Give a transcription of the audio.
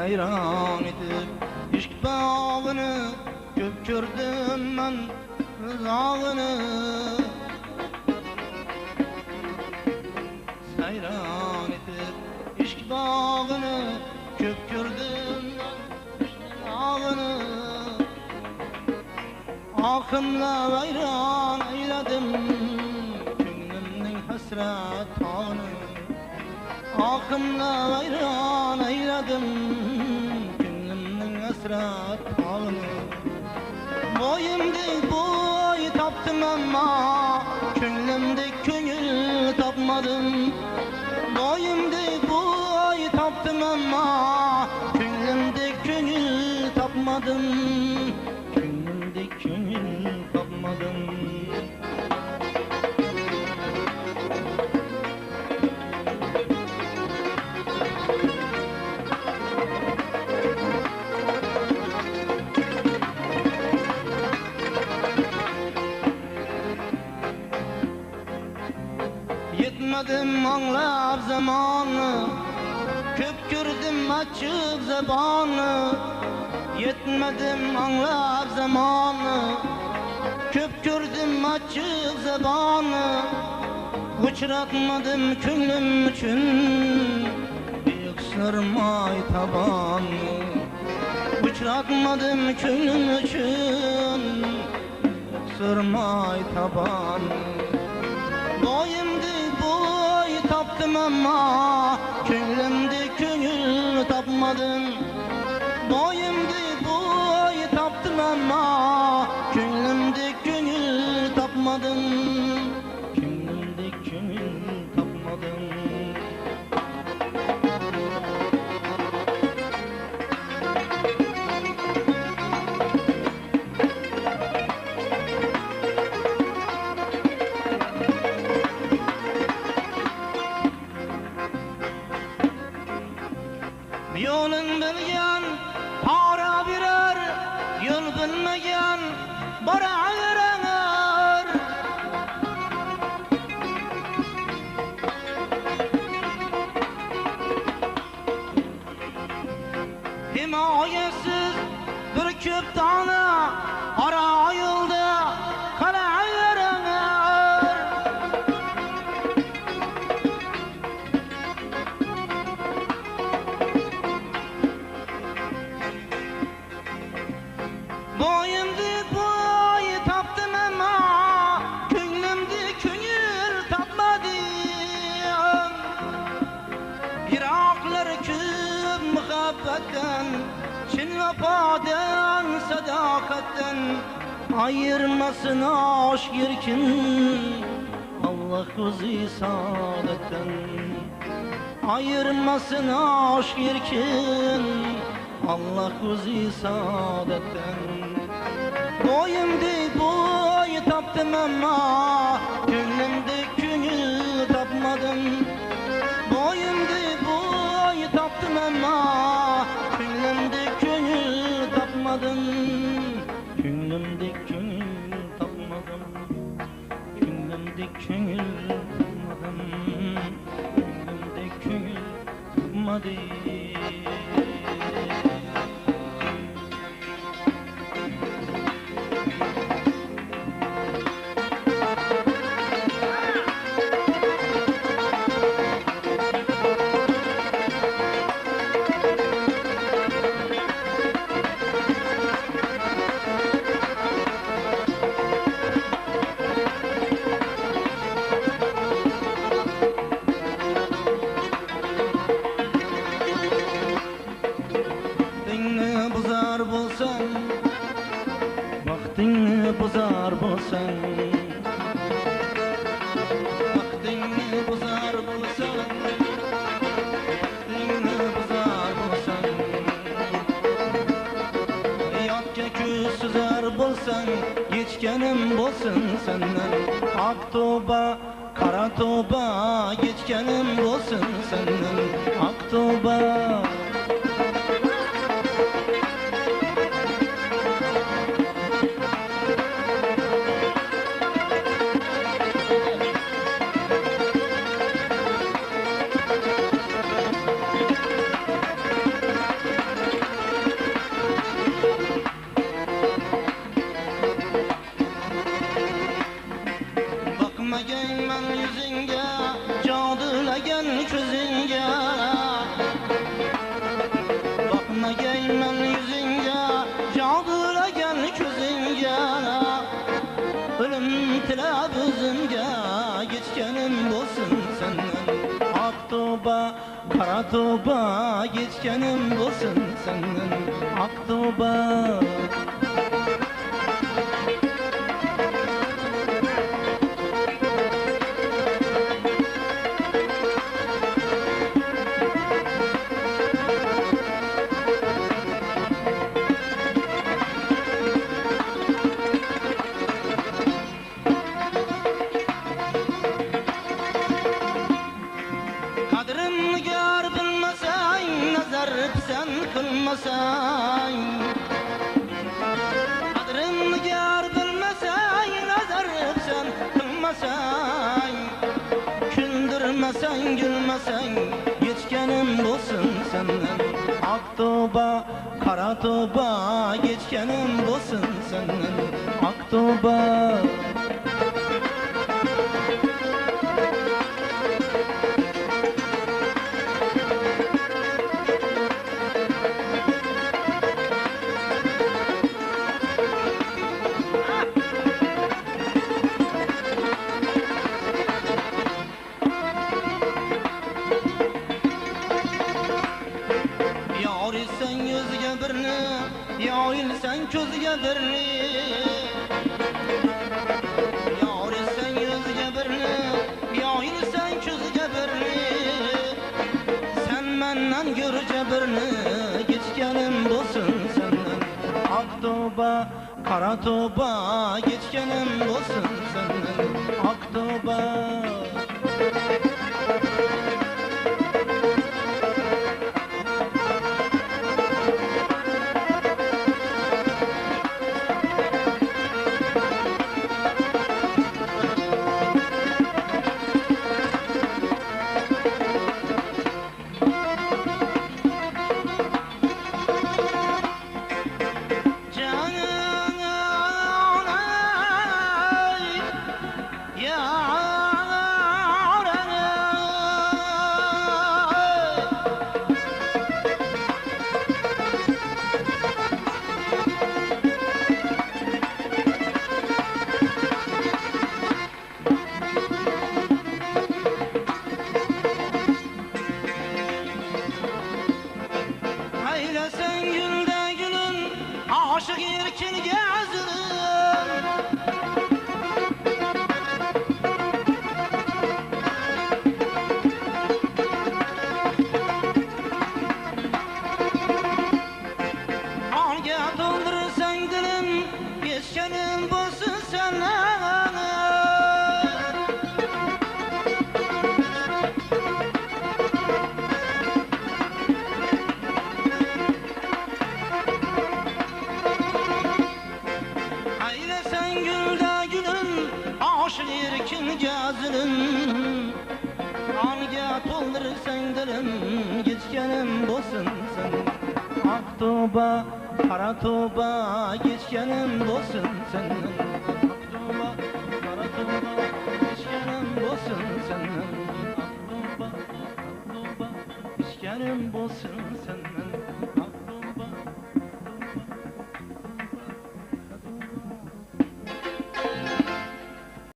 sayran etip ishq bağını köp gördüm men öz ağını sayran etip ishq bağını köp gördüm men ağını akımla vayran eyledim hasret tağını akımla vayran eyledim günümün hasret tağını boyumda boy taptım ama könlümde köngül tapmadım boyumda boy taptım ama könlümde köngül tapmadım könlümde köngül tapmadım. Yetmedim anlap zamanı köp gördüm açık zabanı yetmedim anlap zamanı köp gördüm açık zabanı uçratmadım könlüm için büyük sırmay tabanı uçratmadım könlüm için büyük sırmay tabanı boyumda boy taptım ama könlümde köngül tapmadım boyumda boy taptım ama könlümde köngül tapmadım könlümde köngül tapmadım. Yolun bilgen para birer yol bilmegen bara verener himayesiz bir köp tane ara yolda kala verener boyumda boy taptım ama könlümde köngül tapmadım Iraklar köp muhabbetten çin vefadan sadakatten ayırmasın aşk yerkin Allah kuzi saadetten ayırmasın aşk yerkin Allah kuzi saadetten boyumda boy taptım ama könlümde köngül tapmadım boyumda boy taptım ama könlümde köngül tapmadım könlümde köngül tapmadım könlümde köngül tapmadım könlümde köngül tapmadım. Vaktinni buzar bolsan vaktinni buzar bolsan vaktinni buzar bolsan yotga ko'z suzar bolsan yechganim bolsin senden ak to'ba qara to'ba yechganim bolsin senden ak to'ba yüzünge, cadulagan ko'zingga. Bakmagayman yüzünge, cadulagan ko'zingga. Ölüm tilab o'zimga, yetganim bo'lsin senden. Ak toba, kara toba, yetganim bo'lsin senden. Ak toba. Kadrimni gör bilmasang, nazar sen kılmasang. Kadrimni gör bilmasang, nazar sen kılmasang. Küldürmesang, gülmesang, geçkenim bo'lsin senden. Ak toba, kara toba, geçkenim bo'lsin senden. Ak toba. Yorilsan yüzüge birini, yorilsan ko'ziga birini. Yorilsan yüzüge birini, yorilsan ko'ziga birini. Sen menden görüce birini, geçkenim bo'lsin senden. Ak toba, kara toba, geçkenim bo'lsin senden. Ak toba. Eylesin gülde gülün, aşık erkin gezinin. Ange doldurursan dilim, geçkenim bo'lsin senden. Eylesin gülde gülün, aşık erkin gezinin. Ange doldurursan dilim, geçkenim bo'lsin senden. Ak toba, kara toba, geçkenim bo'lsin senden.